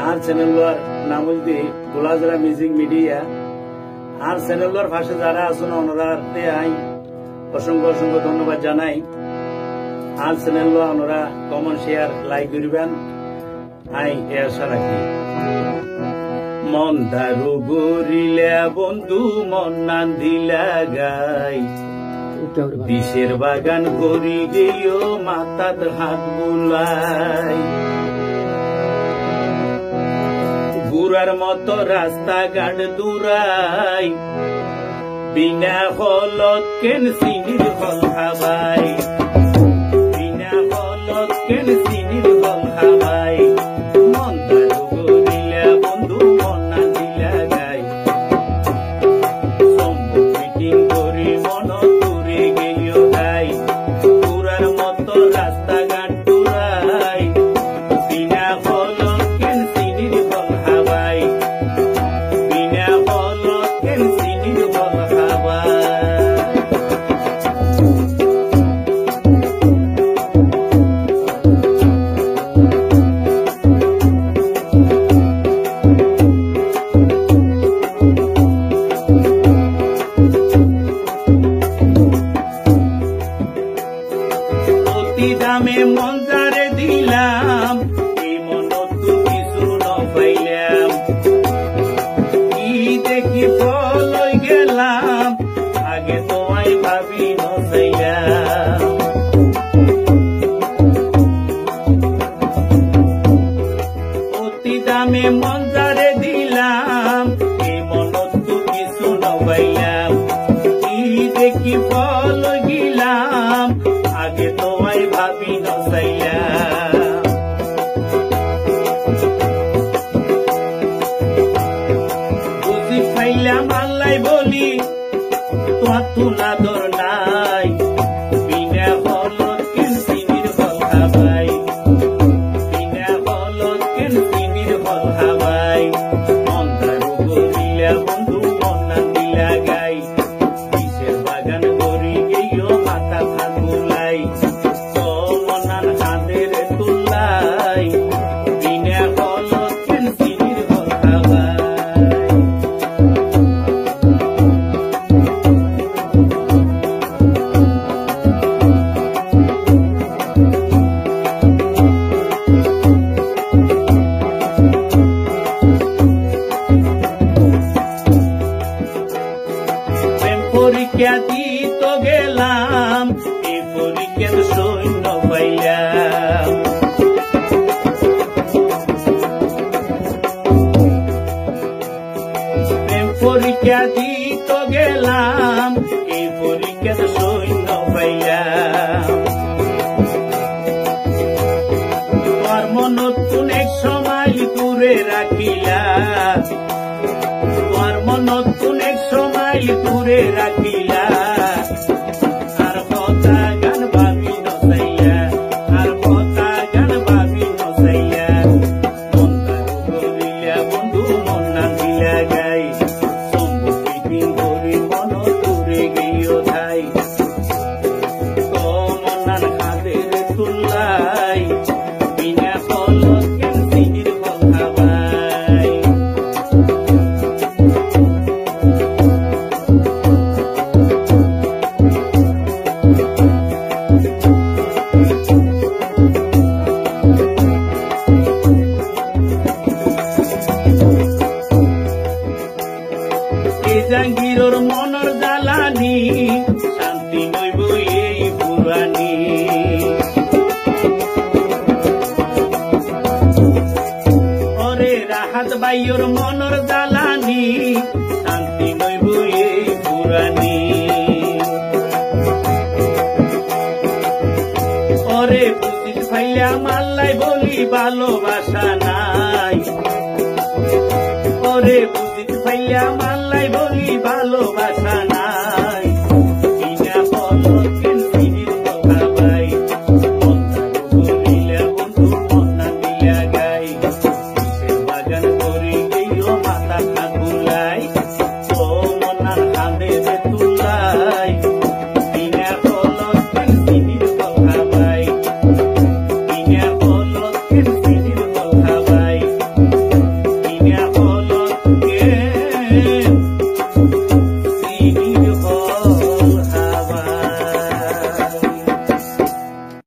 আর চ্যানেলর নাম বলতে গোলাজরা music media. আর চ্যানেলর পাশে যারা আছেন ওনারা আই অসংখ্য অসংখ্য ধন্যবাদ জানাই। আর চ্যানেল ওনারা কমেন্ট শেয়ার লাইক করবেন আই এ আশা রাখি। মন দারু গরিলা বন্ধু মন নান্দিলা গাই, বিষের বাগান করি গেও মাথাত হাত বুলাই। বুড়ার মতো রাস্তাঘাট দূরাই, বিনা হলত কেন চিনির ফল খাবাই, বিনা হলত কেন চিনির ফল খাবাই। মন দারু গরিলা বন্ধু মন নান্দিলা গাই, সম্ভব মিটিং করি মন তুরে গেও গাই। বুড়ার মতো রাস্তাঘাট দূরাই, বিনা হলত কেন চিনির ফল খাবাই, বিনা হলত কেন চিনির ফল খাবাই। অতি দামে মন যারে দিলাম, এই মনত কিছু নপাইলাম। কি দেখি ফল হয়ে গেলাম, আগে তোমায় ভাবি নচাইলাম। অতি দামে মন যারে দিলাম, এই মনত কিছু নপাইলাম। কি দেখি ফল হয়ে গেলাম, আগে তোমায় ভাবি নচাইলাম। বুঝি পাইলাম আল্লাই বলি তোমার তো নাদর নাই, বিনা হলত কেন চিনির ফল খাবাই, বিনা হলত কেন চিনির ফল খাবাই। মন দারু গরিলা বন্ধু মন নান্দিলা গাই, বিষের বাগান গড়ি গেও মাথা হাত বুলাই। মনার হাতের তুলাই, বিনা হলত কেন চিনির ফল খাবাই। প্রেম পরীক্ষা দিত গেলাম, এই পরীক্ষার সৈন্য পাইলাম। প্রেম পরীক্ষা দিত গেলাম, এই পরীক্ষার সৈন্য পাইলাম। তোমার মনত কোন এক সময় দূরে রাখিলা, তোমার মনত কোন এক সময় দূরে রাখিলা। আর কথা গান ভাবি নচাইয়া, আর কথা গান ভাবি নচাইয়া। মন দারু গরিলা বন্ধু মন নান্দিলা গাই, সম্ভব মিটিং করি মন তুরে গেও ধাই। মনার হাতের তুলাই, বিনা হলত কেন চিনির ফল খাবাই। এই জাঙ্গিরর মনর জ্বালানি, শান্তি নইব এই পুরানি। ওরে রাহাত বাইয়র মনর জ্বালানি, শান্তি নইব এই পুরানি। ওরে বুঝিস ফাইলাম আল্লাই বলি ভালোবাসা নাই, ওরে বুঝিস ফাইলাম